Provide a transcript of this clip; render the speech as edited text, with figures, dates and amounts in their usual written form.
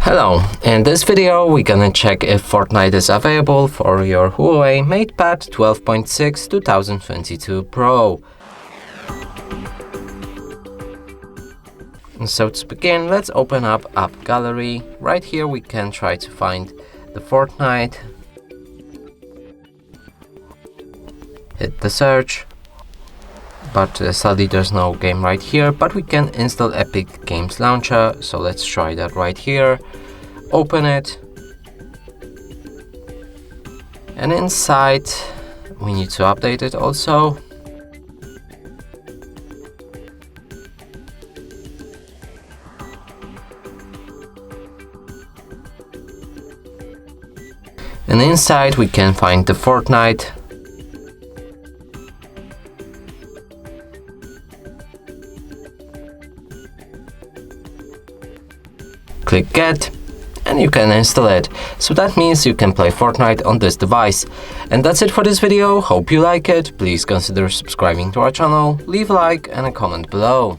Hello, in this video we're gonna check if Fortnite is available for your Huawei MatePad 12.6 2022 Pro. So to begin, let's open up App Gallery. Right here we can try to find the Fortnite. Hit the search. But sadly there's no game right here, but we can install Epic Games Launcher, so let's try that right here. Open it, and inside we need to update it also. And inside we can find the Fortnite. Click Get, and you can install it. So that means you can play Fortnite on this device. And that's it for this video. Hope you like it. Please consider subscribing to our channel, leave a like and a comment below.